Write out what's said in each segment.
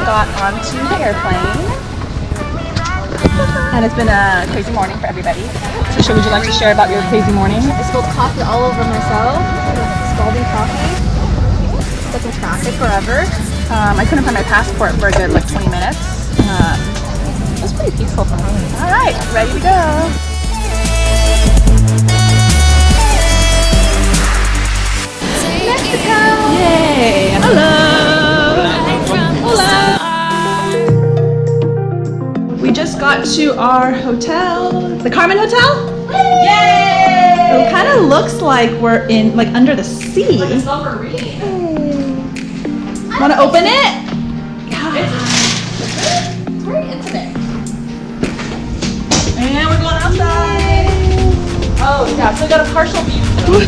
got onto the airplane. And it's been a crazy morning for everybody. Trisha, would you like to share about your crazy morning? I spilled coffee all over myself. Scalding coffee. Stuck in traffic forever. I couldn't find my passport for a good like 20 minutes. It was pretty peaceful for me. All right, ready to go. Mexico! Yay! Hello! Hola! We just got to our hotel, the Carmen Hotel. Yay! It kind of looks like we're in, like, under the sea. Like a submarine. Want to open it? Yeah. It's very intimate. And we're going outside. Oh, yeah, so we got a partial view. Cool.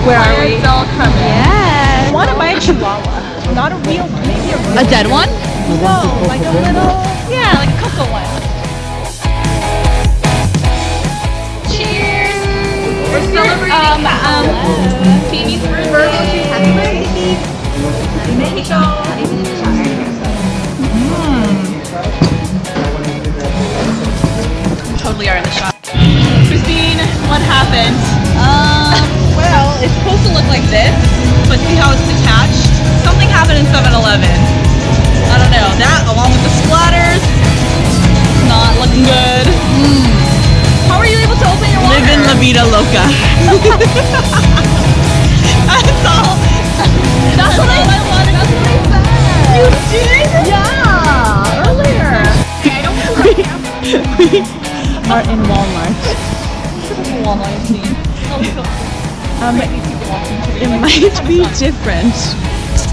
Where are we? Playa del Carmen. Yeah. I want to buy a chihuahua. Not a real, maybe a real. A dead one? No, like a little, yeah, like a cocoa one. Cheers! We're celebrating Phoebe's birthday. Happy birthday! Mexico! Totally are in the shot. Christine, what happened? Well, it's supposed to look like this, but see how it's detached? Something happened in 7-Eleven. I don't know. That, along with the splatters, not looking good. How were you able to open your water? Living la vida loca. That's all. That's what I wanted. That's what I said. You did? Yeah, earlier. I don't We are in Walmart. Walmart scene. It might be different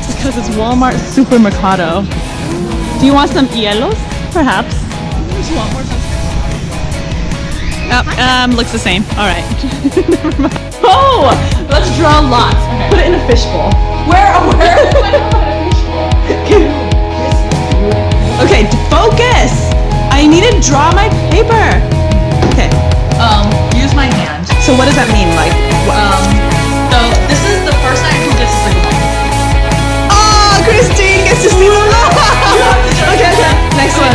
because it's Walmart Supermercado. Do you want some hielos? Perhaps. Oh, looks the same. All right. Never mind. Oh, let's draw lots. Okay. Put it in a fishbowl. Where? Okay, focus. I need to draw my paper. Okay. Use my hand. So what does that mean? Like, so this is the first time who gets to see the light. Oh, Christine gets to see the light. Okay. Next one.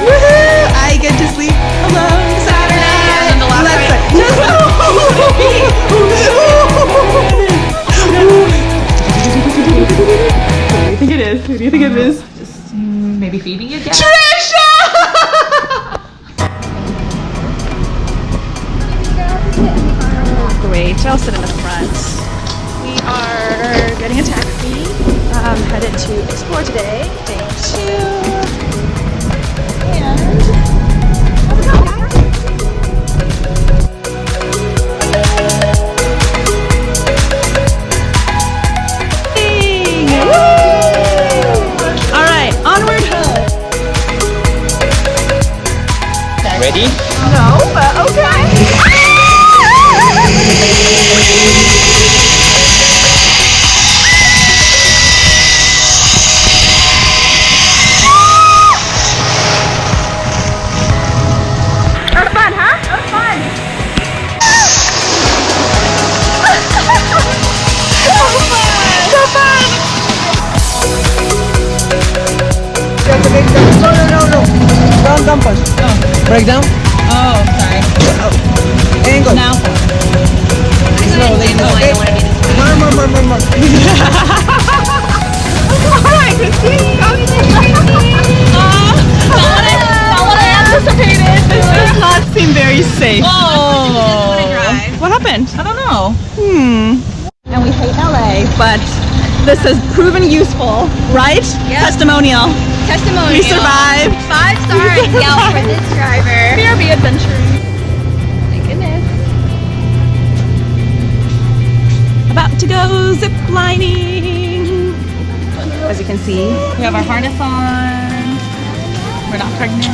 Woohoo! I get to sleep alone Saturday. And then the last one. Who do you think it is? Who do you think it is? Maybe Phoebe again? Trisha! Great, I'll sit in the front. We are getting a taxi, headed to Explore today, day 2. And let's go. Alright, onward home. Ready? No, but okay. That was fun, huh? That was fun. So fun. No. Down first. Break down. Oh, sorry. Angle. Now. Slowly. Okay. More. Alright, Christine. Not what I anticipated. This does not seem very safe. Oh. What happened? I don't know. And we hate LA, but this has proven useful, right? Yep. Testimonial. We survived. 5 stars Yelp for this driver. BRB adventuring. My goodness. About to go zip lining. As you can see, we have our harness on. We're not pregnant.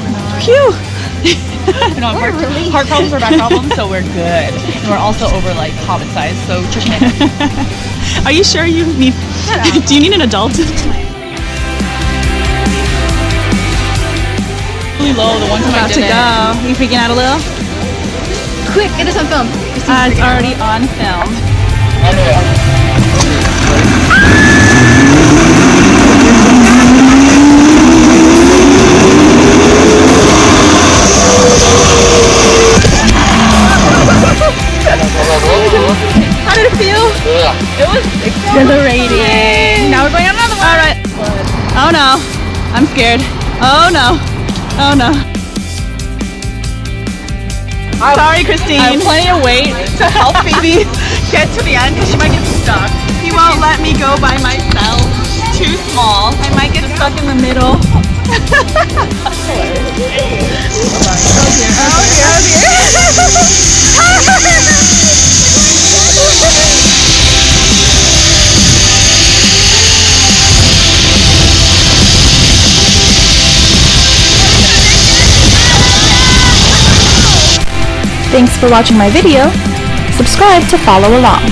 We're not. Phew! No, What a relief. heart problems or back problems, so we're good. And we're also over like hobbit size, so Trisha. Are you sure you need? Do you need an adult? Really low. The one time I did it. About to go. You freaking out a little? Quick, get us on film. It's already on film. How did it feel? It was exhilarating. Now we're going on another one. All right. Oh no, I'm scared. Oh no. Oh no. Sorry, Christine. I have plenty of weight to help Phoebe get to the end because she might get stuck. He won't let me go by myself. Too small. I might get stuck in the middle. Thanks for watching my video. Subscribe to follow along.